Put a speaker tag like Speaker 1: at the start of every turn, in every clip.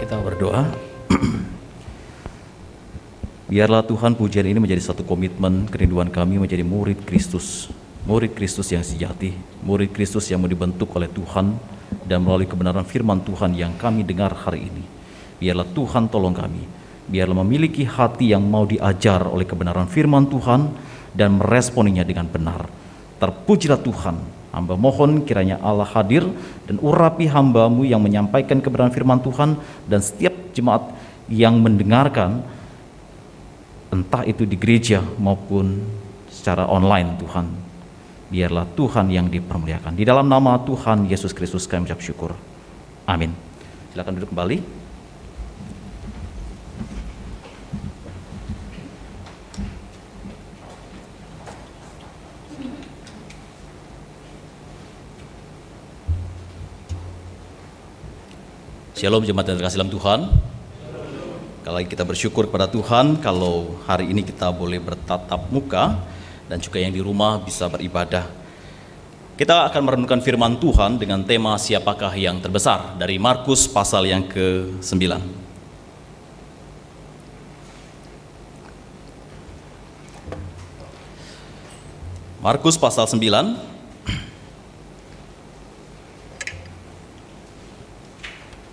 Speaker 1: Kita berdoa. Biarlah Tuhan pujian ini menjadi satu komitmen kerinduan kami menjadi murid Kristus yang sejati, murid Kristus yang mau dibentuk oleh Tuhan dan melalui kebenaran firman Tuhan yang kami dengar hari ini. Biarlah Tuhan tolong kami, biarlah memiliki hati yang mau diajar oleh kebenaran firman Tuhan dan meresponinya dengan benar. Terpujilah Tuhan. Hamba mohon kiranya Allah hadir dan urapi hamba-Mu yang menyampaikan kebenaran firman Tuhan dan setiap jemaat yang mendengarkan, entah itu di gereja maupun secara online. Tuhan, biarlah Tuhan yang dipermuliakan. Di dalam nama Tuhan Yesus Kristus kami ucap syukur. Amin. Silakan duduk kembali. Shalom jemaat yang terkasih dalam Tuhan. Sekali lagi kita bersyukur kepada Tuhan kalau hari ini kita boleh bertatap muka dan juga yang di rumah bisa beribadah. Kita akan merenungkan firman Tuhan dengan tema siapakah yang terbesar dari Markus pasal yang ke-9. Markus pasal 9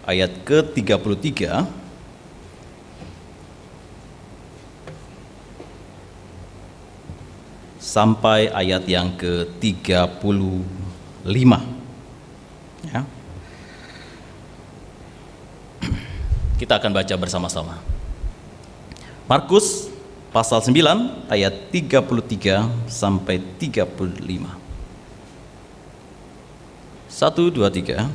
Speaker 1: ayat ke-33 sampai ayat yang ke-35 ya. Kita akan baca bersama-sama. Markus pasal 9 ayat 33 sampai 35. 1, 2, 3.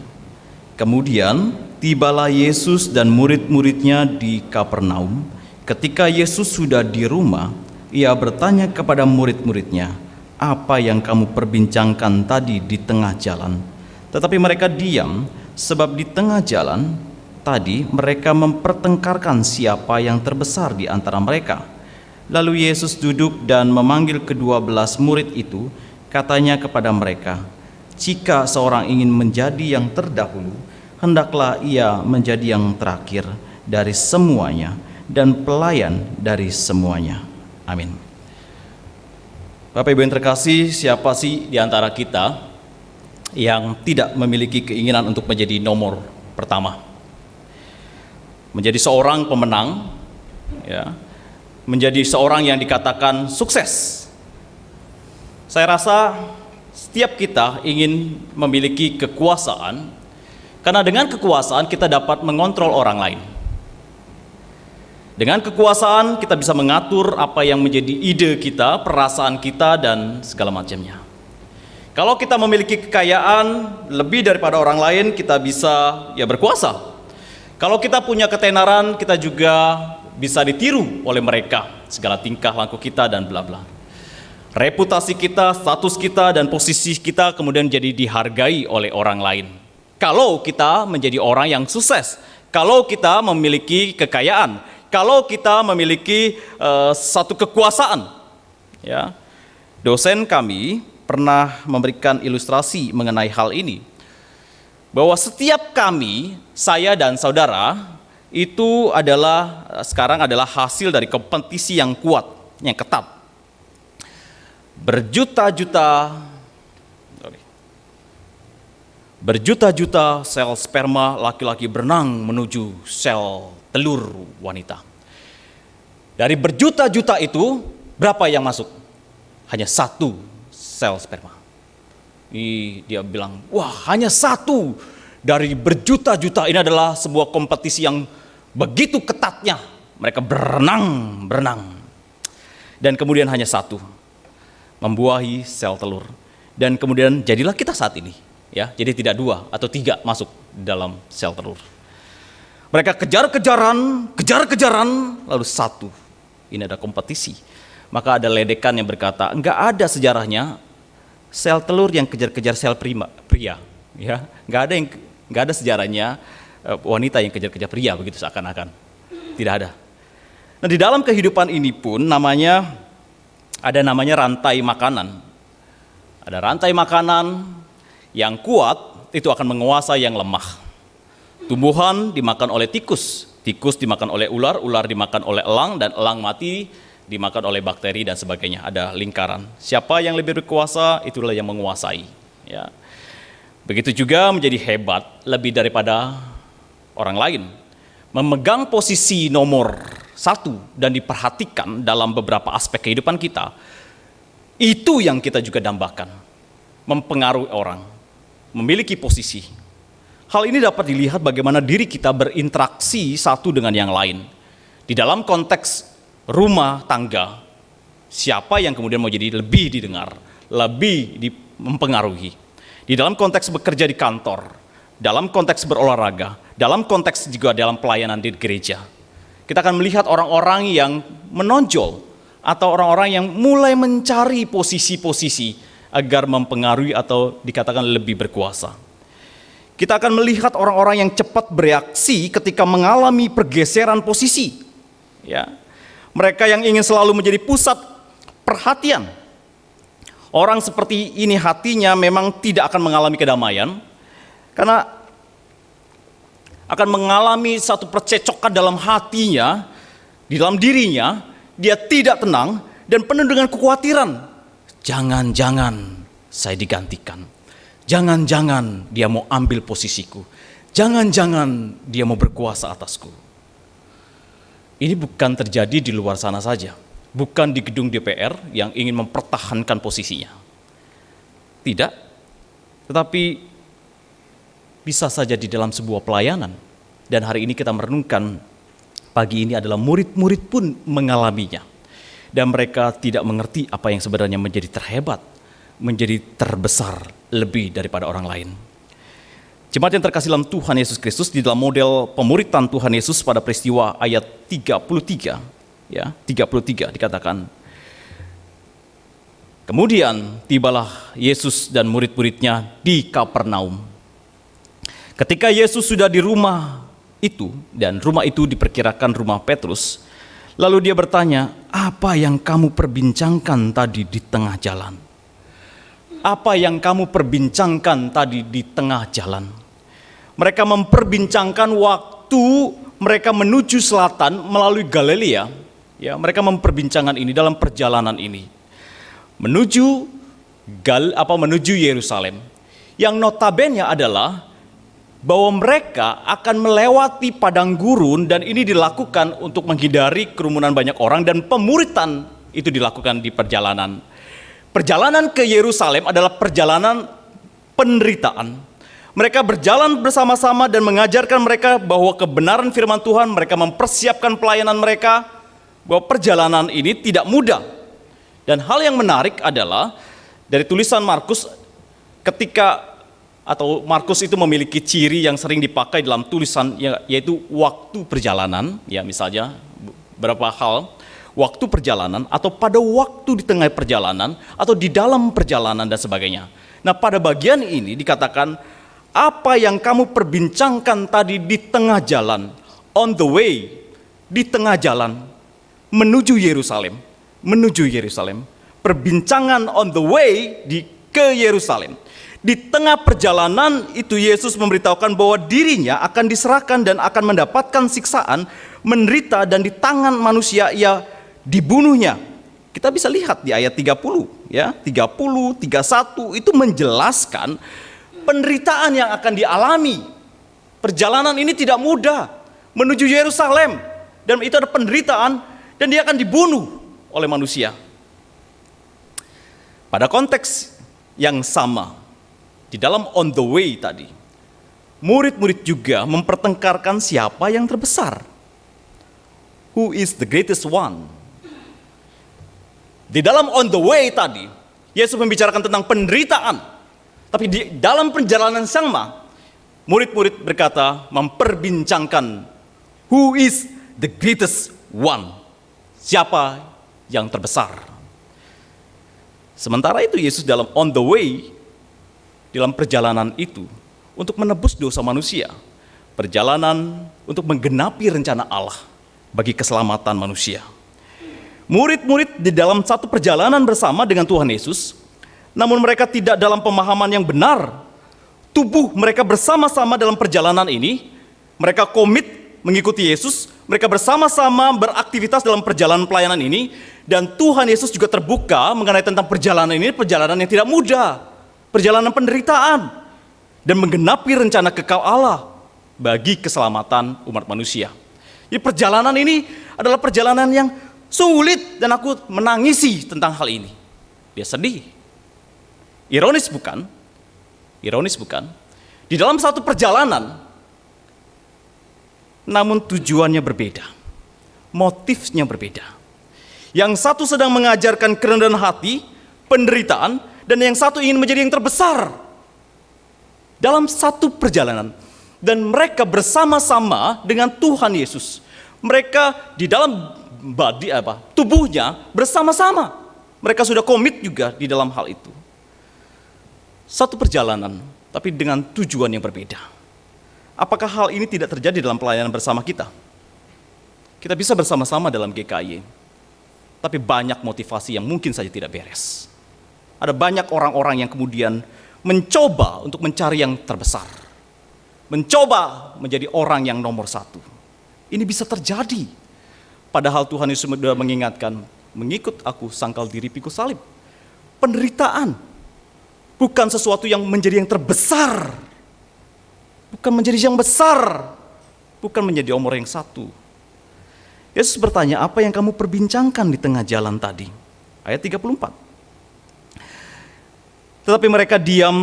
Speaker 1: Kemudian tibalah Yesus dan murid-muridnya di Kapernaum. Ketika Yesus sudah di rumah, ia bertanya kepada murid-muridnya, "Apa yang kamu perbincangkan tadi di tengah jalan?" Tetapi mereka diam, sebab di tengah jalan tadi mereka mempertengkarkan siapa yang terbesar di antara mereka. Lalu Yesus duduk dan memanggil ke-12 murid itu, katanya kepada mereka, "Jika seorang ingin menjadi yang terdahulu, hendaklah ia menjadi yang terakhir dari semuanya dan pelayan dari semuanya." Amin. Bapak Ibu yang terkasih, siapa sih di antara kita yang tidak memiliki keinginan untuk menjadi nomor pertama? Menjadi seorang pemenang, ya, menjadi seorang yang dikatakan sukses. Saya rasa setiap kita ingin memiliki kekuasaan, karena dengan kekuasaan kita dapat mengontrol orang lain. Dengan kekuasaan kita bisa mengatur apa yang menjadi ide kita, perasaan kita, dan segala macamnya. Kalau kita memiliki kekayaan lebih daripada orang lain, kita bisa berkuasa. Kalau kita punya ketenaran, kita juga bisa ditiru oleh mereka, segala tingkah laku kita dan bla bla. Reputasi kita, status kita, dan posisi kita kemudian jadi dihargai oleh orang lain. Kalau kita menjadi orang yang sukses, kalau kita memiliki kekayaan, kalau kita memiliki satu kekuasaan, ya. Dosen kami pernah memberikan ilustrasi mengenai hal ini, bahwa setiap kami, saya dan saudara, itu sekarang adalah hasil dari kompetisi yang kuat, yang ketat. Berjuta-juta sel sperma laki-laki berenang menuju sel telur wanita. Dari berjuta-juta itu, berapa yang masuk? Hanya 1 sel sperma. Dia bilang, wah, hanya 1 dari berjuta-juta. Ini adalah sebuah kompetisi yang begitu ketatnya. Mereka berenang. Dan kemudian hanya 1 membuahi sel telur. Dan kemudian jadilah kita saat ini. Ya, jadi tidak 2 atau 3 masuk dalam sel telur. Mereka kejar-kejaran, lalu 1. Ini ada kompetisi. Maka ada ledekan yang berkata, enggak ada sejarahnya sel telur yang kejar-kejar sel pria. Ya, enggak ada sejarahnya wanita yang kejar-kejar pria begitu seakan-akan. Tidak ada. Nah, di dalam kehidupan ini pun namanya rantai makanan. Ada rantai makanan yang kuat itu akan menguasai yang lemah. Tumbuhan dimakan oleh tikus, tikus dimakan oleh ular, ular dimakan oleh elang, dan elang mati dimakan oleh bakteri dan sebagainya. Ada lingkaran. Siapa yang lebih berkuasa, itulah yang menguasai. Ya. Begitu juga menjadi hebat lebih daripada orang lain. Memegang posisi nomor 1 dan diperhatikan dalam beberapa aspek kehidupan kita. Itu yang kita juga dambakan. Mempengaruhi orang, memiliki posisi. Hal ini dapat dilihat bagaimana diri kita berinteraksi satu dengan yang lain. Di dalam konteks rumah tangga, siapa yang kemudian mau jadi lebih didengar, lebih mempengaruhi. Di dalam konteks bekerja di kantor, dalam konteks berolahraga, dalam konteks juga dalam pelayanan di gereja. Kita akan melihat orang-orang yang menonjol, atau orang-orang yang mulai mencari posisi-posisi agar mempengaruhi atau dikatakan lebih berkuasa. Kita akan melihat orang-orang yang cepat bereaksi ketika mengalami pergeseran posisi. Ya. Mereka yang ingin selalu menjadi pusat perhatian. Orang seperti ini hatinya memang tidak akan mengalami kedamaian, karena akan mengalami satu percecokan dalam hatinya, di dalam dirinya, dia tidak tenang dan penuh dengan kekhawatiran. Jangan-jangan saya digantikan. Jangan-jangan dia mau ambil posisiku. Jangan-jangan dia mau berkuasa atasku. Ini bukan terjadi di luar sana saja. Bukan di gedung DPR yang ingin mempertahankan posisinya. Tidak. Tetapi bisa saja di dalam sebuah pelayanan. Dan hari ini kita merenungkan pagi ini adalah murid-murid pun mengalaminya. Dan mereka tidak mengerti apa yang sebenarnya menjadi terhebat, menjadi terbesar lebih daripada orang lain. Jemaat yang terkasih dalam Tuhan Yesus Kristus, di dalam model pemuritan Tuhan Yesus pada peristiwa ayat 33, ya, 33 dikatakan, kemudian tibalah Yesus dan murid-muridnya di Kapernaum. Ketika Yesus sudah di rumah itu, dan rumah itu diperkirakan rumah Petrus, lalu dia bertanya, apa yang kamu perbincangkan tadi di tengah jalan? Apa yang kamu perbincangkan tadi di tengah jalan? Mereka memperbincangkan waktu mereka menuju selatan melalui Galilea. Ya, mereka memperbincangkan ini dalam perjalanan ini menuju Yerusalem. Yang notabene adalah bahwa mereka akan melewati padang gurun, dan ini dilakukan untuk menghindari kerumunan banyak orang, dan pemuritan itu dilakukan di perjalanan. Perjalanan ke Yerusalem adalah perjalanan penderitaan. Mereka berjalan bersama-sama dan mengajarkan mereka bahwa kebenaran firman Tuhan, mereka mempersiapkan pelayanan mereka, bahwa perjalanan ini tidak mudah. Dan hal yang menarik adalah dari tulisan Markus, Markus itu memiliki ciri yang sering dipakai dalam tulisan, yaitu waktu perjalanan, ya misalnya beberapa hal, waktu perjalanan, atau pada waktu di tengah perjalanan, atau di dalam perjalanan dan sebagainya. Nah, pada bagian ini dikatakan, apa yang kamu perbincangkan tadi di tengah jalan, on the way, di tengah jalan, menuju Yerusalem, perbincangan on the way ke Yerusalem. Di tengah perjalanan itu Yesus memberitahukan bahwa dirinya akan diserahkan dan akan mendapatkan siksaan, menderita, dan di tangan manusia ia dibunuhnya. Kita bisa lihat di ayat 30, ya, 30, 31 itu menjelaskan penderitaan yang akan dialami. Perjalanan ini tidak mudah menuju Yerusalem, dan itu ada penderitaan, dan dia akan dibunuh oleh manusia. Pada konteks yang sama, di dalam on the way tadi, murid-murid juga mempertengkarkan siapa yang terbesar. Who is the greatest one? Di dalam on the way tadi, Yesus membicarakan tentang penderitaan. Tapi di dalam perjalanan sama, murid-murid berkata, memperbincangkan who is the greatest one? Siapa yang terbesar? Sementara itu Yesus dalam on the way, dalam perjalanan itu, untuk menebus dosa manusia. Perjalanan untuk menggenapi rencana Allah bagi keselamatan manusia. Murid-murid di dalam satu perjalanan bersama dengan Tuhan Yesus, namun mereka tidak dalam pemahaman yang benar. Tubuh mereka bersama-sama dalam perjalanan ini, Mereka komit mengikuti Yesus, mereka bersama-sama beraktivitas dalam perjalanan pelayanan ini, dan Tuhan Yesus juga terbuka mengenai tentang perjalanan ini, perjalanan yang tidak mudah, perjalanan penderitaan, dan menggenapi rencana kekal Allah bagi keselamatan umat manusia. Jadi perjalanan ini adalah perjalanan yang sulit, dan aku menangisi tentang hal ini. Dia sedih. Ironis bukan? Ironis bukan? Di dalam satu perjalanan, namun tujuannya berbeda, motifnya berbeda. Yang satu sedang mengajarkan kerendahan hati, penderitaan, dan yang satu ingin menjadi yang terbesar dalam satu perjalanan. Dan mereka bersama-sama dengan Tuhan Yesus. Mereka di dalam tubuhnya bersama-sama. Mereka sudah komit juga di dalam hal itu. Satu perjalanan, tapi dengan tujuan yang berbeda. Apakah hal ini tidak terjadi dalam pelayanan bersama kita? Kita bisa bersama-sama dalam GKY, tapi banyak motivasi yang mungkin saja tidak beres. Ada banyak orang-orang yang kemudian mencoba untuk mencari yang terbesar. Mencoba menjadi orang yang nomor satu. Ini bisa terjadi. Padahal Tuhan Yesus sudah mengingatkan, mengikut aku sangkal diri pikul salib. Penderitaan bukan sesuatu yang menjadi yang terbesar. Bukan menjadi yang besar. Bukan menjadi nomor yang satu. Yesus bertanya, apa yang kamu perbincangkan di tengah jalan tadi? Ayat 34. Tetapi mereka diam,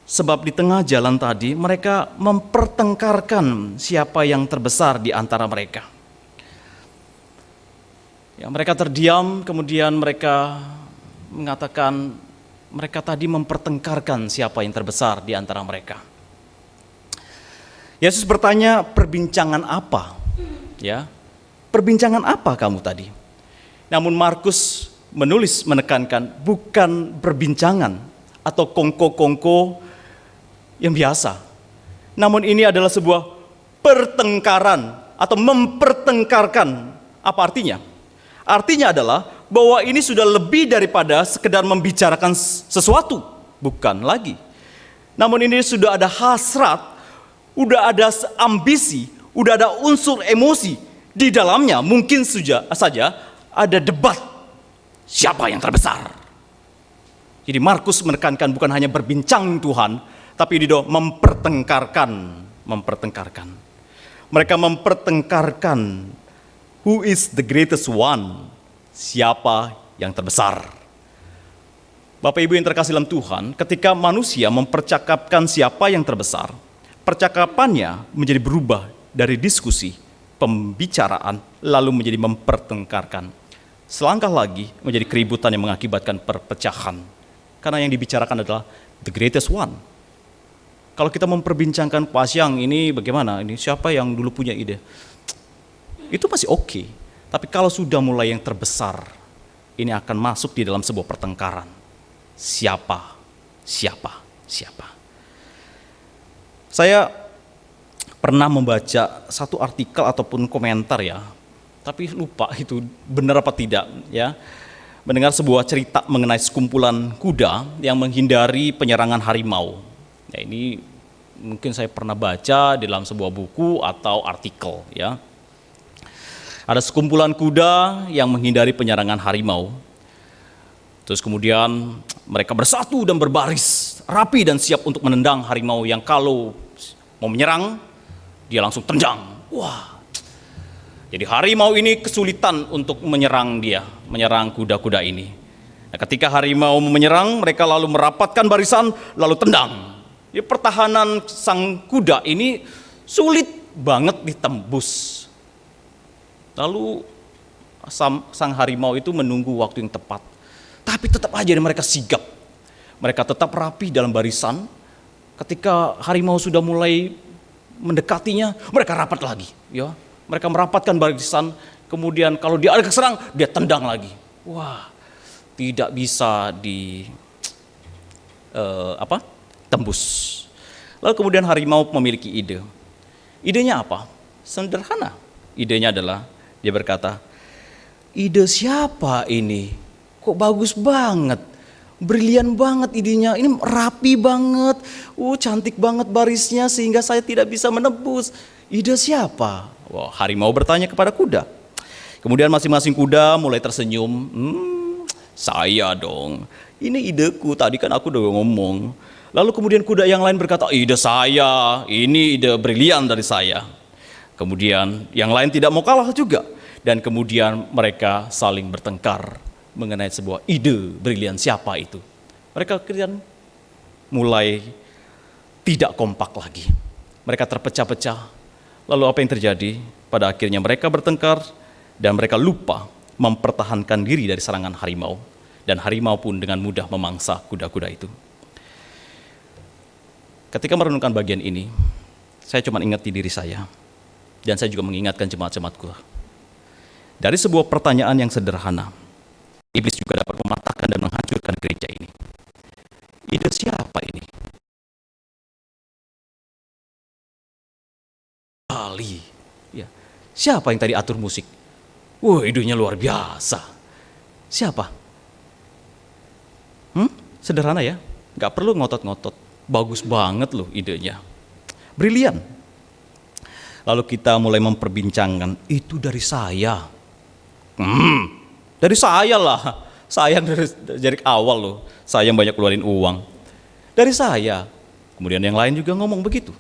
Speaker 1: sebab di tengah jalan tadi mereka mempertengkarkan siapa yang terbesar di antara mereka. Ya, mereka terdiam, kemudian mereka mengatakan mereka tadi mempertengkarkan siapa yang terbesar di antara mereka. Yesus bertanya, perbincangan apa? Ya, perbincangan apa kamu tadi? Namun Markus menekankan bukan perbincangan atau kongko-kongko yang biasa. Namun ini adalah sebuah pertengkaran atau mempertengkarkan. Apa artinya? Artinya adalah bahwa ini sudah lebih daripada sekedar membicarakan sesuatu. Bukan lagi. Namun ini sudah ada hasrat, udah ada ambisi, udah ada unsur emosi. Di dalamnya mungkin saja ada debat. Siapa yang terbesar? Jadi Markus menekankan bukan hanya berbincang Tuhan, tapi dia mempertengkarkan. Mereka mempertengkarkan who is the greatest one, siapa yang terbesar. Bapak Ibu yang terkasih dalam Tuhan, ketika manusia mempercakapkan siapa yang terbesar, percakapannya menjadi berubah dari diskusi, pembicaraan, lalu menjadi mempertengkarkan. Selangkah lagi menjadi keributan yang mengakibatkan perpecahan. Karena yang dibicarakan adalah the greatest one. Kalau kita memperbincangkan Pak Asyang ini bagaimana, ini siapa yang dulu punya ide, itu masih oke. Tapi kalau sudah mulai yang terbesar, ini akan masuk di dalam sebuah pertengkaran. Siapa? Saya pernah membaca satu artikel ataupun komentar ya, tapi lupa itu benar apa tidak ya. Mendengar sebuah cerita mengenai sekumpulan kuda yang menghindari penyerangan harimau. Ya, ini mungkin saya pernah baca di dalam sebuah buku atau artikel ya. Ada sekumpulan kuda yang menghindari penyerangan harimau. Terus kemudian mereka bersatu dan berbaris, rapi dan siap untuk menendang harimau yang kalau mau menyerang, dia langsung tendang. Wah. Jadi harimau ini kesulitan untuk menyerang kuda-kuda ini. Nah, ketika harimau menyerang, mereka lalu merapatkan barisan, lalu tendang. Jadi pertahanan sang kuda ini sulit banget ditembus. Lalu sang harimau itu menunggu waktu yang tepat. Tapi tetap aja mereka sigap. Mereka tetap rapi dalam barisan. Ketika harimau sudah mulai mendekatinya, mereka rapat lagi. Ya, mereka merapatkan barisan. Kemudian kalau dia ada keserang, dia tendang lagi. Wah, tidak bisa tembus. Lalu kemudian harimau memiliki ide. Idenya apa? Sederhana. Idenya adalah dia berkata, ide siapa ini? Kok bagus banget? Brilian banget idenya, ini rapi banget, cantik banget barisnya sehingga saya tidak bisa menebus. Ide siapa? Wah, harimau bertanya kepada kuda. Kemudian masing-masing kuda mulai tersenyum. Saya dong, ini ideku, tadi kan aku udah ngomong. Lalu kemudian kuda yang lain berkata, ide saya, ini ide brilian dari saya. Kemudian yang lain tidak mau kalah juga. Dan kemudian mereka saling bertengkar mengenai sebuah ide brilian siapa itu. Mereka kemudian mulai tidak kompak lagi. Mereka terpecah-pecah. Lalu apa yang terjadi? Pada akhirnya mereka bertengkar dan mereka lupa mempertahankan diri dari serangan harimau. Dan harimau pun dengan mudah memangsa kuda-kuda itu. Ketika merenungkan bagian ini, saya cuma ingat di diri saya. Dan saya juga mengingatkan jemaat-jemaatku. Dari sebuah pertanyaan yang sederhana, iblis juga dapat mematahkan dan menghancurkan gereja ini. Ide siapa ini? Ali. Ya. Siapa yang tadi atur musik? Wah, idenya luar biasa. Siapa? Sederhana ya, nggak perlu ngotot-ngotot. Bagus banget loh idenya. Brilian. Lalu kita mulai memperbincangkan, itu dari saya. Dari saya lah. Saya dari awal loh. Saya yang banyak keluarin uang. Dari saya. Kemudian yang lain juga ngomong begitu.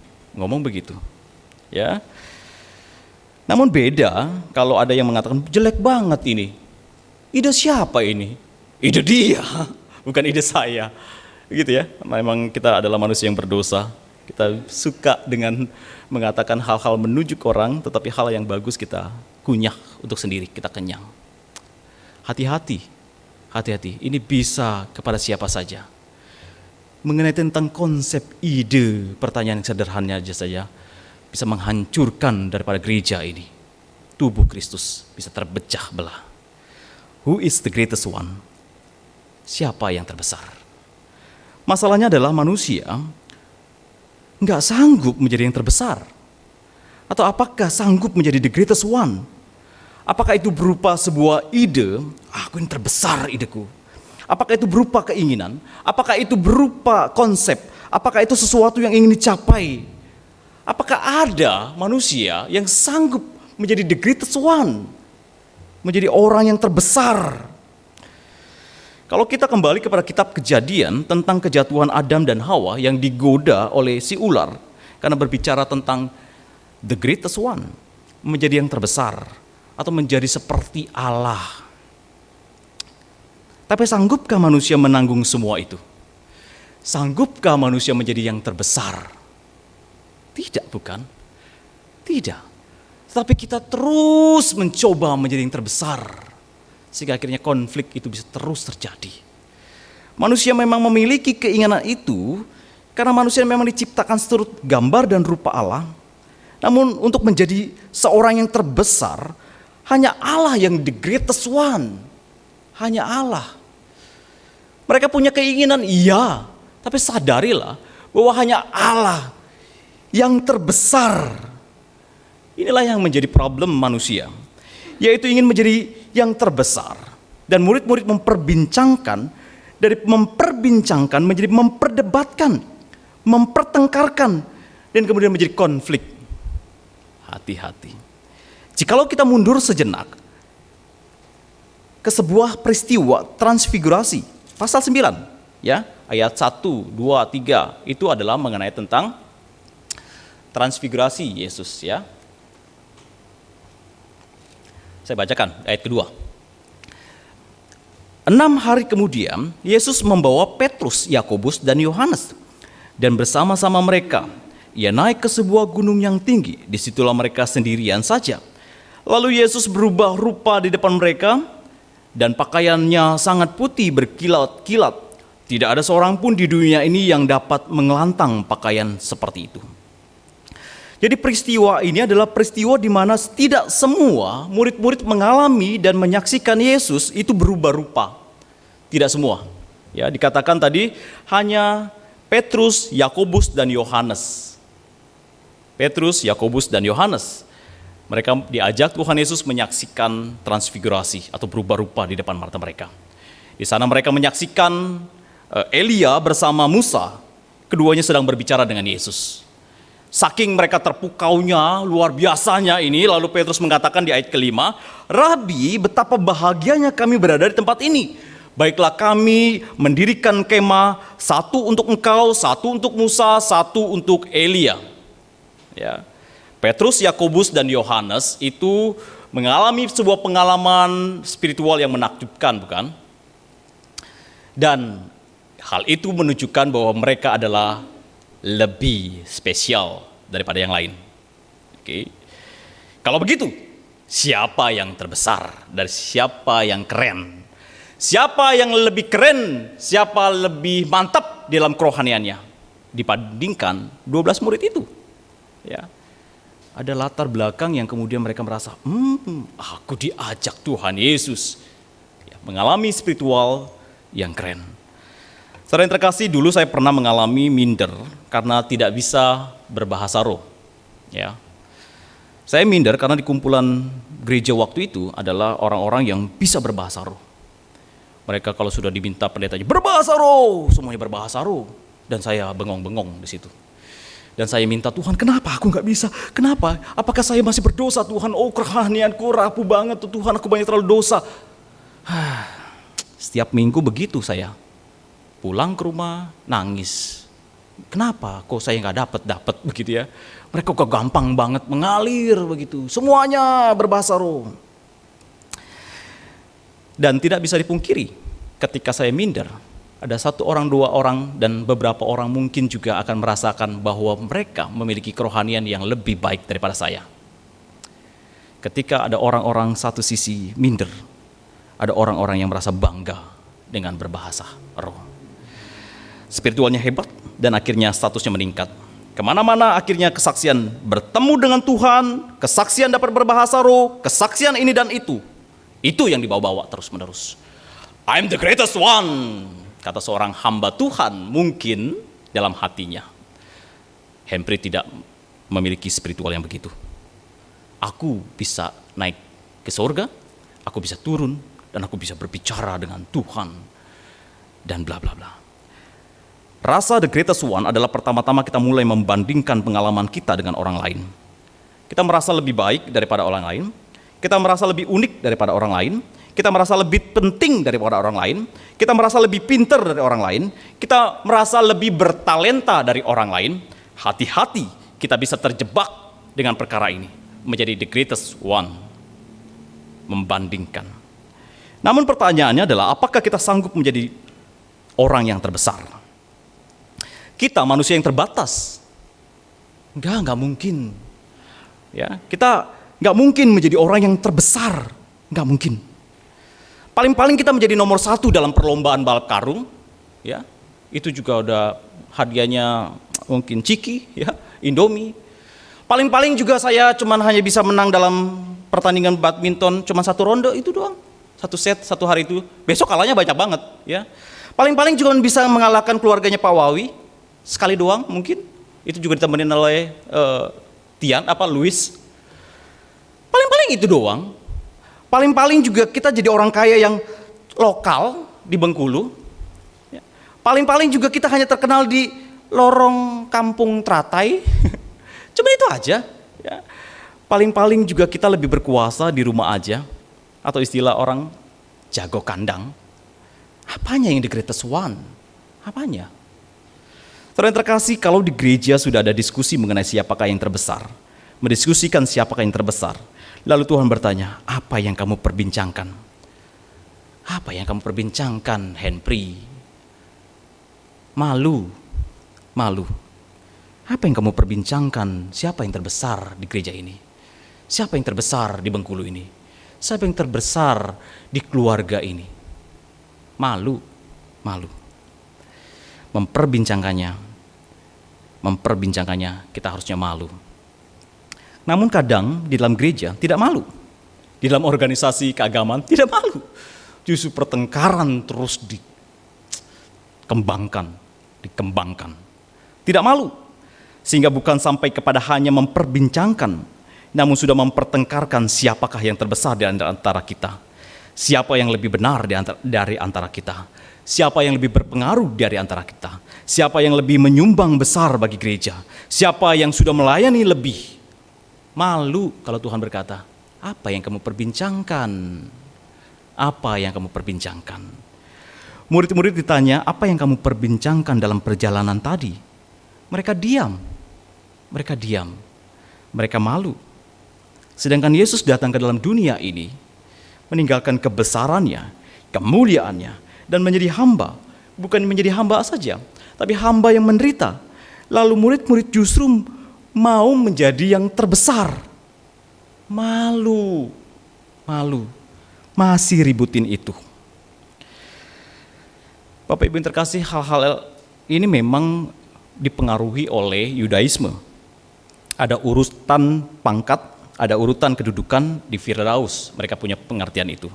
Speaker 1: Ya. Namun beda kalau ada yang mengatakan jelek banget ini. Ide siapa ini? Ide dia, bukan ide saya. Gitu ya. Memang kita adalah manusia yang berdosa. Kita suka dengan mengatakan hal-hal menuju ke orang, tetapi hal yang bagus kita kunyah untuk sendiri, kita kenyang. Hati-hati. Ini bisa kepada siapa saja. Mengenai tentang konsep ide, pertanyaan yang sederhana aja saja, bisa menghancurkan daripada gereja ini. Tubuh Kristus bisa terpecah belah. Who is the greatest one? Siapa yang terbesar? Masalahnya adalah manusia nggak sanggup menjadi yang terbesar. Atau apakah sanggup menjadi the greatest one? Apakah itu berupa sebuah ide, aku yang terbesar ideku. Apakah itu berupa keinginan? Apakah itu berupa konsep? Apakah itu sesuatu yang ingin dicapai? Apakah ada manusia yang sanggup menjadi the greatest one? Menjadi orang yang terbesar? Kalau kita kembali kepada kitab Kejadian tentang kejatuhan Adam dan Hawa yang digoda oleh si ular, karena berbicara tentang the greatest one, menjadi yang terbesar, atau menjadi seperti Allah. Tapi sanggupkah manusia menanggung semua itu? Sanggupkah manusia menjadi yang terbesar? Tidak, bukan? Tidak. Tetapi kita terus mencoba menjadi yang terbesar. Sehingga akhirnya konflik itu bisa terus terjadi. Manusia memang memiliki keinginan itu karena manusia memang diciptakan seturut gambar dan rupa Allah. Namun untuk menjadi seorang yang terbesar, hanya Allah yang the greatest one. Hanya Allah. Mereka punya keinginan, iya. Tapi sadarilah bahwa hanya Allah yang terbesar. Inilah yang menjadi problem manusia. Yaitu ingin menjadi yang terbesar. Dan murid-murid memperbincangkan, dari memperbincangkan menjadi memperdebatkan, mempertengkarkan, dan kemudian menjadi konflik. Hati-hati. Jikalau kita mundur sejenak ke sebuah peristiwa transfigurasi, pasal 9, ya, ayat 1, 2, 3, itu adalah mengenai tentang transfigurasi Yesus, ya. Saya bacakan ayat kedua. 6 hari kemudian, Yesus membawa Petrus, Yakobus, dan Yohanes. Dan bersama-sama mereka, ia naik ke sebuah gunung yang tinggi. Disitulah mereka sendirian saja. Lalu Yesus berubah rupa di depan mereka, dan pakaiannya sangat putih berkilat-kilat. Tidak ada seorang pun di dunia ini yang dapat mengelantang pakaian seperti itu. Jadi peristiwa ini adalah peristiwa di mana tidak semua murid-murid mengalami dan menyaksikan Yesus itu berubah rupa. Tidak semua. Ya, dikatakan tadi hanya Petrus, Yakobus, dan Yohanes. Petrus, Yakobus, dan Yohanes. Mereka diajak Tuhan Yesus menyaksikan transfigurasi atau berubah rupa di depan mata mereka. Di sana mereka menyaksikan Elia bersama Musa, keduanya sedang berbicara dengan Yesus. Saking mereka terpukaunya, luar biasanya ini, lalu Petrus mengatakan di ayat kelima, "Rabi, betapa bahagianya kami berada di tempat ini. Baiklah kami mendirikan kemah, satu untuk engkau, satu untuk Musa, satu untuk Elia." Ya. Petrus, Yakobus, dan Yohanes itu mengalami sebuah pengalaman spiritual yang menakjubkan, bukan? Dan hal itu menunjukkan bahwa mereka adalah lebih spesial daripada yang lain. Oke. Kalau begitu, siapa yang terbesar dan siapa yang keren? Siapa yang lebih keren? Siapa lebih mantap dalam kerohaniannya dibandingkan 12 murid itu? Ya. Ada latar belakang yang kemudian mereka merasa, aku diajak Tuhan Yesus ya, mengalami spiritual yang keren. Saudara yang terkasih, dulu saya pernah mengalami minder karena tidak bisa berbahasa roh. Ya. Saya minder karena di kumpulan gereja waktu itu adalah orang-orang yang bisa berbahasa roh. Mereka kalau sudah diminta pendetanya berbahasa roh, semuanya berbahasa roh. Dan saya bengong-bengong di situ. Dan saya minta, Tuhan, kenapa aku nggak bisa? Kenapa? Apakah saya masih berdosa, Tuhan? Oh, kerohanianku rapuh banget, Tuhan, aku banyak terlalu dosa. Setiap minggu begitu saya. Pulang ke rumah, nangis. Kenapa kok saya nggak dapat begitu ya? Mereka kok gampang banget mengalir begitu. Semuanya berbahasa roh. Dan tidak bisa dipungkiri, ketika saya minder, ada satu orang, dua orang, dan beberapa orang mungkin juga akan merasakan bahwa mereka memiliki kerohanian yang lebih baik daripada saya. Ketika ada orang-orang satu sisi minder, ada orang-orang yang merasa bangga dengan berbahasa roh. Spiritualnya hebat dan akhirnya statusnya meningkat. Kemana-mana akhirnya kesaksian bertemu dengan Tuhan, kesaksian dapat berbahasa roh, kesaksian ini dan itu. Itu yang dibawa-bawa terus-menerus. I'm the greatest one, kata seorang hamba Tuhan mungkin dalam hatinya. Henry tidak memiliki spiritual yang begitu. Aku bisa naik ke surga, aku bisa turun, dan aku bisa berbicara dengan Tuhan, dan bla bla bla. Rasa the greatest one adalah pertama-tama kita mulai membandingkan pengalaman kita dengan orang lain. Kita merasa lebih baik daripada orang lain, kita merasa lebih unik daripada orang lain, kita merasa lebih penting daripada orang lain, kita merasa lebih pintar dari orang lain, kita merasa lebih bertalenta dari orang lain. Hati-hati kita bisa terjebak dengan perkara ini, menjadi the greatest one, membandingkan. Namun pertanyaannya adalah, apakah kita sanggup menjadi orang yang terbesar? Kita manusia yang terbatas. Enggak mungkin. Ya, kita enggak mungkin menjadi orang yang terbesar. Enggak mungkin. Paling-paling kita menjadi nomor 1 dalam perlombaan balap karung. Ya, itu juga udah hadiahnya mungkin Ciki, ya, Indomie. Paling-paling juga saya cuman hanya bisa menang dalam pertandingan badminton cuma 1 ronde itu doang. 1 set, 1 hari itu. Besok kalahnya banyak banget, ya. Paling-paling juga bisa mengalahkan keluarganya Pak Wawi. Sekali doang mungkin, itu juga ditemenin oleh Louis. Paling-paling itu doang. Paling-paling juga kita jadi orang kaya yang lokal di Bengkulu. Paling-paling juga kita hanya terkenal di lorong kampung Teratai. Cuma itu aja. Ya. Paling-paling juga kita lebih berkuasa di rumah aja. Atau istilah orang, jago kandang. Apanya yang the greatest one? Apanya? Saudara yang terkasih, kalau di gereja sudah ada diskusi mengenai siapakah yang terbesar, mendiskusikan siapakah yang terbesar, lalu Tuhan bertanya, apa yang kamu perbincangkan? Apa yang kamu perbincangkan, Henry? Malu. Apa yang kamu perbincangkan? Siapa yang terbesar di gereja ini? Siapa yang terbesar di Bengkulu ini? Siapa yang terbesar di keluarga ini? Malu. Memperbincangannya kita harusnya malu. Namun kadang di dalam gereja tidak malu. Di dalam organisasi keagamaan tidak malu. Justru pertengkaran terus dikembangkan. Tidak malu. Sehingga bukan sampai kepada hanya memperbincangkan, namun sudah mempertengkarkan siapakah yang terbesar di antara kita. Siapa yang lebih benar dari antara kita. Siapa yang lebih berpengaruh dari antara kita? Siapa yang lebih menyumbang besar bagi gereja? Siapa yang sudah melayani lebih? Malu kalau Tuhan berkata, apa yang kamu perbincangkan? Apa yang kamu perbincangkan? Murid-murid ditanya, apa yang kamu perbincangkan dalam perjalanan tadi? Mereka diam. Mereka diam. Mereka malu. Sedangkan Yesus datang ke dalam dunia ini, meninggalkan kebesarannya, kemuliaannya, dan menjadi hamba. Bukan menjadi hamba saja, tapi hamba yang menderita. Lalu murid-murid justru mau menjadi yang terbesar. Malu. Masih ributin itu. Bapak Ibu yang terkasih, hal-hal ini memang dipengaruhi oleh Yudaisme. Ada urutan pangkat, ada urutan kedudukan di Firdaus. Mereka punya pengertian itu.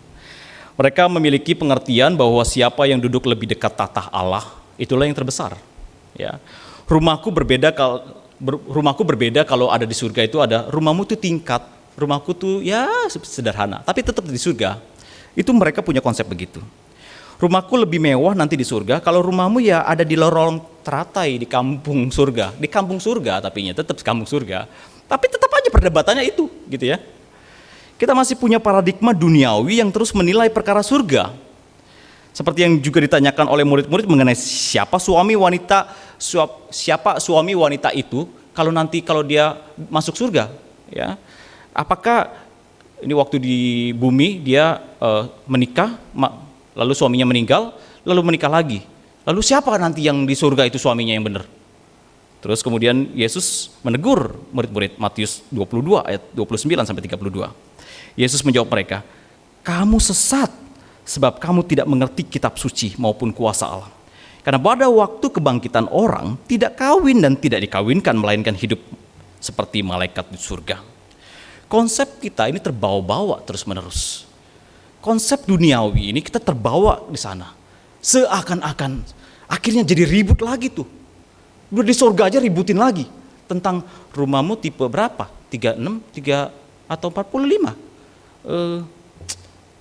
Speaker 1: Mereka memiliki pengertian bahwa siapa yang duduk lebih dekat tatah Allah, itulah yang terbesar. Ya. Rumahku berbeda kalau ada di surga itu ada, rumahmu tuh tingkat, rumahku tuh ya sederhana, tapi tetap di surga. Itu mereka punya konsep begitu. Rumahku lebih mewah nanti di surga, kalau rumahmu ya ada di lorong teratai di kampung surga. Di kampung surga tapinya, tetap kampung surga. Tapi tetap aja perdebatannya itu, gitu ya. Kita masih punya paradigma duniawi yang terus menilai perkara surga. Seperti yang juga ditanyakan oleh murid-murid mengenai siapa suami wanita itu kalau dia masuk surga, ya. Apakah ini waktu di bumi dia menikah, lalu suaminya meninggal, lalu menikah lagi. Lalu siapa nanti yang di surga itu suaminya yang benar? Terus kemudian Yesus menegur murid-murid, Matius 22 ayat 29 sampai 32. Yesus menjawab mereka, kamu sesat sebab kamu tidak mengerti kitab suci maupun kuasa Allah. Karena pada waktu kebangkitan orang tidak kawin dan tidak dikawinkan melainkan hidup seperti malaikat di surga. Konsep kita ini terbawa-bawa terus-menerus. Konsep duniawi ini kita terbawa di sana. Seakan-akan akhirnya jadi ribut lagi tuh. Udah di surga aja ributin lagi tentang rumahmu tipe berapa? 36, 3 atau 45?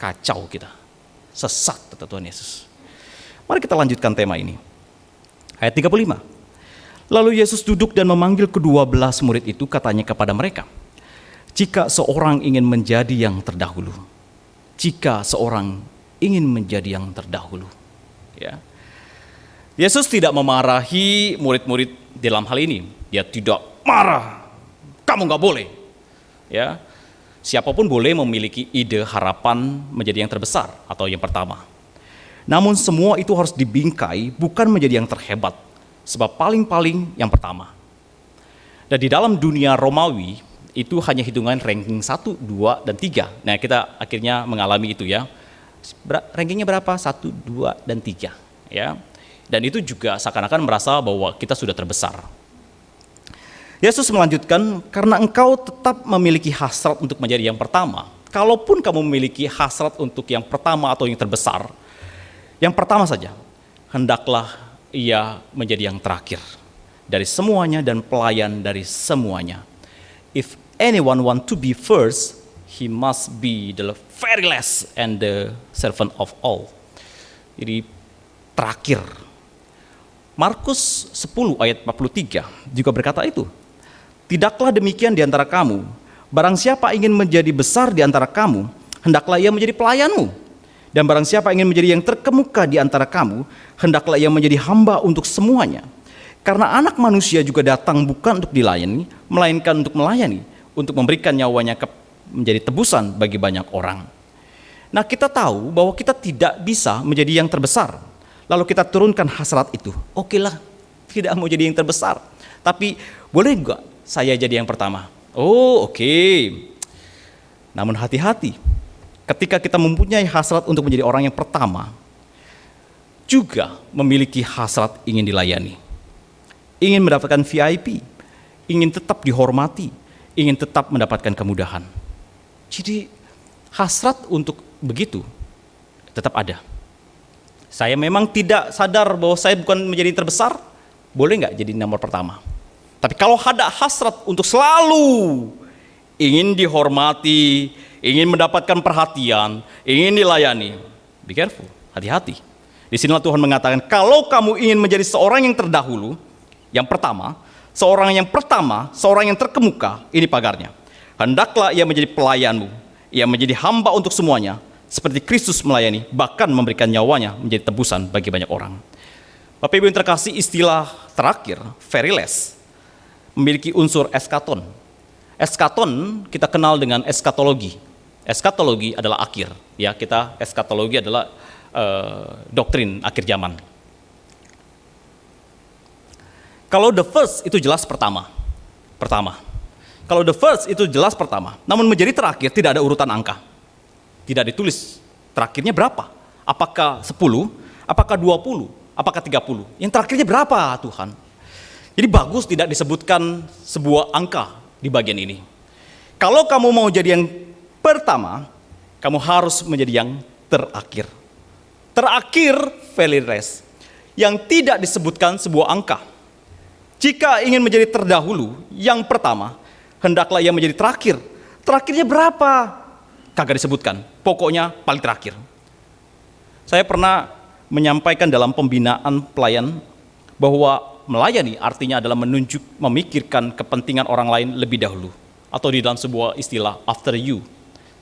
Speaker 1: Kacau kita. Sesat kata Tuhan Yesus. Mari kita lanjutkan tema ini. Ayat 35. Lalu Yesus duduk dan memanggil ke-12 murid itu, katanya kepada mereka, jika seorang ingin menjadi yang terdahulu, ya. Yesus tidak memarahi murid-murid dalam hal ini. Dia tidak marah. Kamu nggak boleh. Ya, siapapun boleh memiliki ide harapan menjadi yang terbesar atau yang pertama. Namun semua itu harus dibingkai bukan menjadi yang terhebat, sebab paling-paling yang pertama. Dan di dalam dunia Romawi itu hanya hitungan ranking 1, 2, dan 3. Nah, kita akhirnya mengalami itu ya. Rankingnya berapa? 1, 2, dan 3. Ya. Dan itu juga seakan-akan merasa bahwa kita sudah terbesar. Yesus melanjutkan, karena engkau tetap memiliki hasrat untuk menjadi yang pertama. Kalaupun kamu memiliki hasrat untuk yang pertama atau yang terbesar, yang pertama saja, hendaklah ia menjadi yang terakhir dari semuanya dan pelayan dari semuanya. If anyone want to be first, he must be the very last and the servant of all. Jadi terakhir. Markus 10 ayat 43 juga berkata itu. Tidaklah demikian di antara kamu. Barang siapa ingin menjadi besar di antara kamu, hendaklah ia menjadi pelayanmu. Dan barang siapa ingin menjadi yang terkemuka di antara kamu, hendaklah ia menjadi hamba untuk semuanya. Karena anak manusia juga datang bukan untuk dilayani, melainkan untuk melayani, untuk memberikan nyawanya menjadi tebusan bagi banyak orang. Nah, kita tahu bahwa kita tidak bisa menjadi yang terbesar. Lalu kita turunkan hasrat itu. Okelah, tidak mau jadi yang terbesar. Tapi boleh enggak saya jadi yang pertama? Oh, oke. Namun hati-hati. Ketika kita mempunyai hasrat untuk menjadi orang yang pertama, juga memiliki hasrat ingin dilayani. Ingin mendapatkan VIP, ingin tetap dihormati, ingin tetap mendapatkan kemudahan. Jadi hasrat untuk begitu tetap ada. Saya memang tidak sadar bahwa saya bukan menjadi yang terbesar, boleh nggak jadi nomor pertama? Tapi kalau ada hasrat untuk selalu ingin dihormati, ingin mendapatkan perhatian, ingin dilayani, be careful, hati-hati. Di sinilah Tuhan mengatakan, kalau kamu ingin menjadi seorang yang terdahulu, yang pertama, seorang yang terkemuka, ini pagarnya. Hendaklah ia menjadi pelayanmu, ia menjadi hamba untuk semuanya, seperti Kristus melayani, bahkan memberikan nyawanya menjadi tebusan bagi banyak orang. Bapak Ibu yang terkasih, istilah terakhir, very last, memiliki unsur eskaton. Eskaton kita kenal dengan eskatologi. Eskatologi adalah akhir, ya, eskatologi adalah doktrin akhir zaman. Kalau the first itu jelas pertama. Kalau the first itu jelas pertama, namun menjadi terakhir tidak ada urutan angka. Tidak ditulis terakhirnya berapa. Apakah 10, apakah 20, apakah 30. Yang terakhirnya berapa Tuhan? Jadi bagus tidak disebutkan sebuah angka di bagian ini. Kalau kamu mau jadi yang pertama, kamu harus menjadi yang terakhir. Terakhir, very last, yang tidak disebutkan sebuah angka. Jika ingin menjadi terdahulu, yang pertama, hendaklah ia menjadi terakhir. Terakhirnya berapa? Kagak disebutkan, pokoknya paling terakhir. Saya pernah menyampaikan dalam pembinaan pelayan bahwa melayani artinya adalah memikirkan kepentingan orang lain lebih dahulu. Atau di dalam sebuah istilah, after you.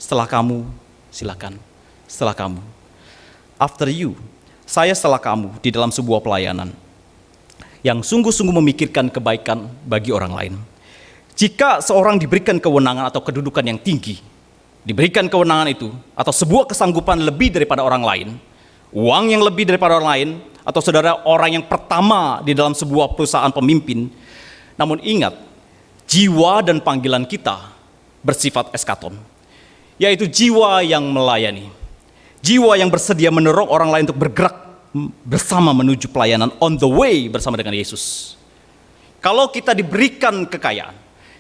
Speaker 1: Setelah kamu, silakan. Setelah kamu. After you, saya setelah kamu di dalam sebuah pelayanan yang sungguh-sungguh memikirkan kebaikan bagi orang lain. Jika seorang diberikan kewenangan atau kedudukan yang tinggi, diberikan kewenangan itu, atau sebuah kesanggupan lebih daripada orang lain, uang yang lebih daripada orang lain, atau saudara orang yang pertama di dalam sebuah perusahaan pemimpin, namun ingat, jiwa dan panggilan kita bersifat eskaton, yaitu jiwa yang melayani. Jiwa yang bersedia mendorong orang lain untuk bergerak bersama menuju pelayanan on the way bersama dengan Yesus. Kalau kita diberikan kekayaan,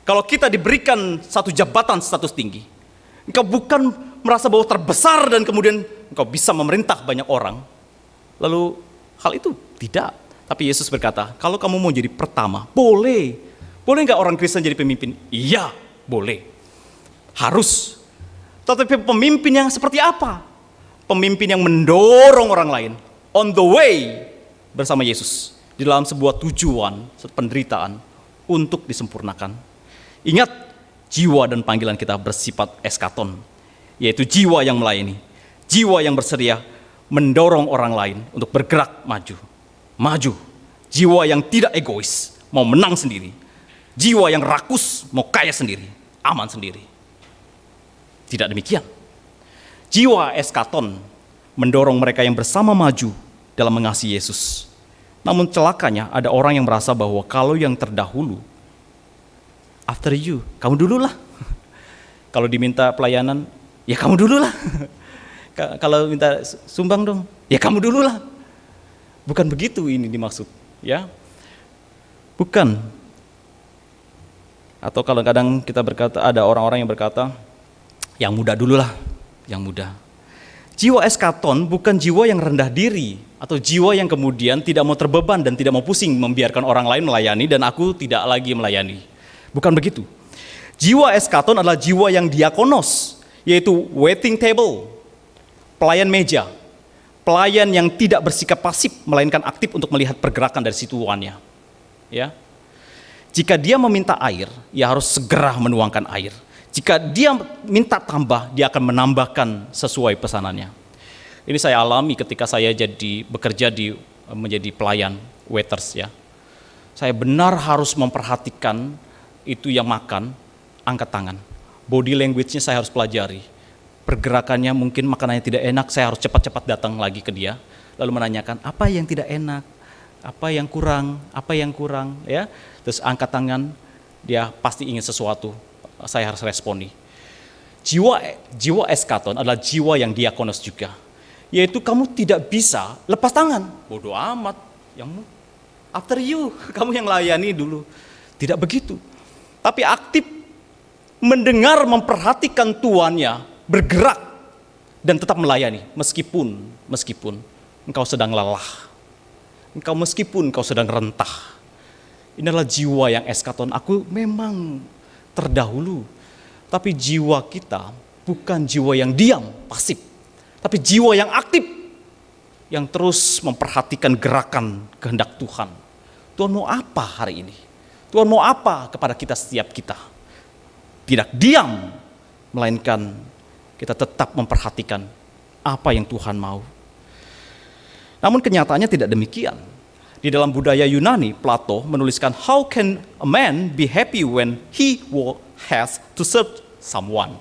Speaker 1: kalau kita diberikan satu jabatan status tinggi, engkau bukan merasa bahwa terbesar dan kemudian engkau bisa memerintah banyak orang. Lalu hal itu tidak. Tapi Yesus berkata, kalau kamu mau jadi pertama, boleh. Boleh nggak orang Kristen jadi pemimpin? Iya, boleh. Harus. Tetapi pemimpin yang seperti apa? Pemimpin yang mendorong orang lain on the way bersama Yesus di dalam sebuah tujuan penderitaan untuk disempurnakan. Ingat, jiwa dan panggilan kita bersifat eskaton, yaitu jiwa yang melayani, jiwa yang bersedia mendorong orang lain untuk bergerak maju. Jiwa yang tidak egois, mau menang sendiri. Jiwa yang rakus, mau kaya sendiri, aman sendiri. Tidak demikian. Jiwa eskaton mendorong mereka yang bersama maju dalam mengasihi Yesus. Namun celakanya ada orang yang merasa bahwa kalau yang terdahulu, after you, kamu dululah. Kalau diminta pelayanan, ya kamu dululah. Kalau minta sumbang dong, ya kamu dululah. Bukan begitu ini dimaksud, ya. Bukan. Atau kalau kadang kita berkata, ada orang-orang yang berkata, yang muda dululah. Yang muda. Jiwa eskaton bukan jiwa yang rendah diri atau jiwa yang kemudian tidak mau terbeban dan tidak mau pusing membiarkan orang lain melayani dan aku tidak lagi melayani. Bukan begitu. Jiwa eskaton adalah jiwa yang diakonos, yaitu waiting table, pelayan meja, pelayan yang tidak bersikap pasif melainkan aktif untuk melihat pergerakan dari situannya. Ya. Jika dia meminta air, ia harus segera menuangkan air. Jika dia minta tambah, dia akan menambahkan sesuai pesanannya. Ini saya alami ketika saya bekerja menjadi pelayan waiters, ya. Saya benar harus memperhatikan itu yang makan, angkat tangan. Body language-nya saya harus pelajari. Pergerakannya mungkin makanannya tidak enak, saya harus cepat-cepat datang lagi ke dia, lalu menanyakan apa yang tidak enak, apa yang kurang, ya. Terus angkat tangan, dia pasti ingin sesuatu. Saya harus responi. Jiwa eskaton adalah jiwa yang diakonos juga, yaitu kamu tidak bisa lepas tangan. Bodoh amat, yang after you, kamu yang layani dulu. Tidak begitu. Tapi aktif mendengar, memperhatikan tuannya, bergerak dan tetap melayani meskipun engkau sedang lelah. Meskipun engkau sedang rentah. Ini adalah jiwa yang eskaton. Aku memang terdahulu, tapi jiwa kita bukan jiwa yang diam, pasif, tapi jiwa yang aktif, yang terus memperhatikan gerakan kehendak Tuhan. Tuhan mau apa hari ini? Tuhan mau apa kepada kita setiap kita? Tidak diam, melainkan kita tetap memperhatikan apa yang Tuhan mau. Namun kenyataannya tidak demikian. Di dalam budaya Yunani, Plato menuliskan, how can a man be happy when he has to serve someone?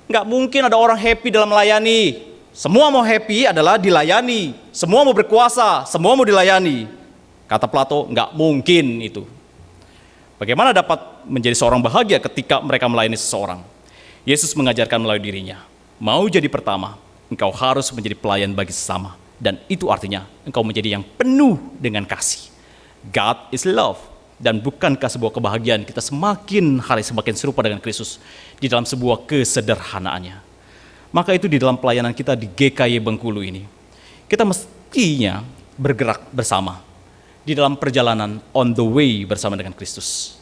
Speaker 1: Nggak mungkin ada orang happy dalam melayani. Semua mau happy adalah dilayani. Semua mau berkuasa, semua mau dilayani. Kata Plato, nggak mungkin itu. Bagaimana dapat menjadi seorang bahagia ketika mereka melayani seseorang? Yesus mengajarkan melalui dirinya, mau jadi pertama, engkau harus menjadi pelayan bagi sesama. Dan itu artinya engkau menjadi yang penuh dengan kasih. God is love. Dan bukankah sebuah kebahagiaan kita semakin hari semakin serupa dengan Kristus di dalam sebuah kesederhanaannya. Maka itu di dalam pelayanan kita di GKY Bengkulu ini, kita mestinya bergerak bersama di dalam perjalanan on the way bersama dengan Kristus.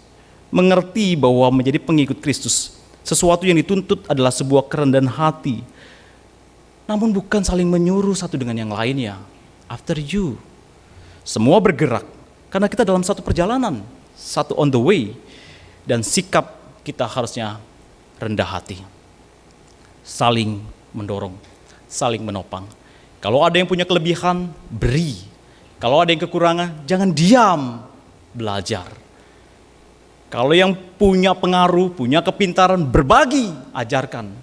Speaker 1: Mengerti bahwa menjadi pengikut Kristus, sesuatu yang dituntut adalah sebuah kerendahan hati, namun bukan saling menyuruh satu dengan yang lainnya. After you. Semua bergerak karena kita dalam satu perjalanan, satu on the way. Dan sikap kita harusnya rendah hati. Saling mendorong, saling menopang. Kalau ada yang punya kelebihan, beri. Kalau ada yang kekurangan, jangan diam, belajar. Kalau yang punya pengaruh, punya kepintaran, berbagi, ajarkan.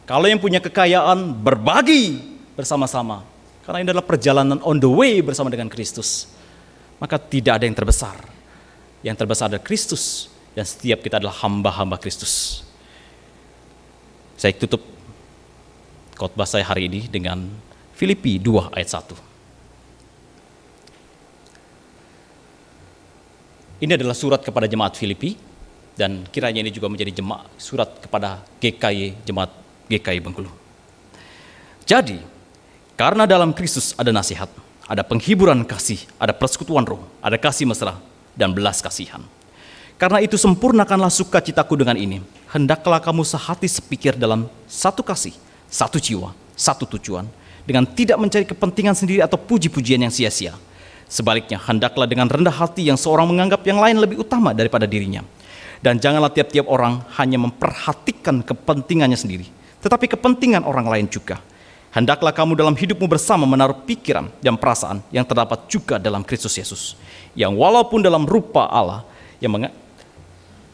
Speaker 1: Kalau yang punya kekayaan, berbagi bersama-sama. Karena ini adalah perjalanan on the way bersama dengan Kristus. Maka tidak ada yang terbesar. Yang terbesar adalah Kristus. Dan setiap kita adalah hamba-hamba Kristus. Saya tutup khotbah saya hari ini dengan Filipi 2 ayat 1. Ini adalah surat kepada jemaat Filipi. Dan kiranya ini juga menjadi surat kepada GKY, jemaat GKY Bengkulu. Jadi, karena dalam Kristus ada nasihat, ada penghiburan kasih, ada persekutuan roh, ada kasih mesra, dan belas kasihan. Karena itu sempurnakanlah sukacitaku dengan ini. Hendaklah kamu sehati sepikir dalam satu kasih, satu jiwa, satu tujuan, dengan tidak mencari kepentingan sendiri atau puji-pujian yang sia-sia. Sebaliknya, hendaklah dengan rendah hati yang seorang menganggap yang lain lebih utama daripada dirinya. Dan janganlah tiap-tiap orang hanya memperhatikan kepentingannya sendiri, tetapi kepentingan orang lain juga. Hendaklah kamu dalam hidupmu bersama menaruh pikiran dan perasaan yang terdapat juga dalam Kristus Yesus, yang walaupun dalam rupa Allah, yang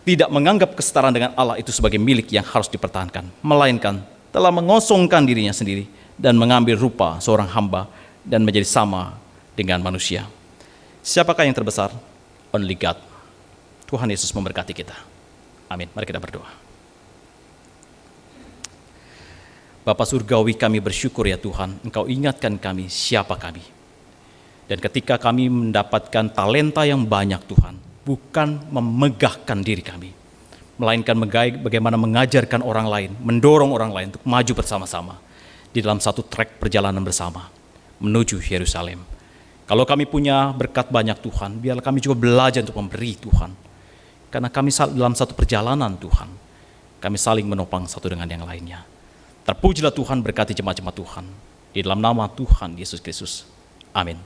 Speaker 1: tidak menganggap kesetaraan dengan Allah itu sebagai milik yang harus dipertahankan, melainkan telah mengosongkan dirinya sendiri dan mengambil rupa seorang hamba dan menjadi sama dengan manusia. Siapakah yang terbesar? Only God. Tuhan Yesus memberkati kita. Amin. Mari kita berdoa. Bapa Surgawi, kami bersyukur ya Tuhan, Engkau ingatkan kami siapa kami. Dan ketika kami mendapatkan talenta yang banyak Tuhan, bukan memegahkan diri kami, melainkan bagaimana mengajarkan orang lain, mendorong orang lain untuk maju bersama-sama di dalam satu trek perjalanan bersama menuju Yerusalem. Kalau kami punya berkat banyak Tuhan, biarlah kami juga belajar untuk memberi Tuhan. Karena kami dalam satu perjalanan Tuhan, kami saling menopang satu dengan yang lainnya. Terpujilah Tuhan, berkati jemaat-jemaat Tuhan. Di dalam nama Tuhan Yesus Kristus. Amin.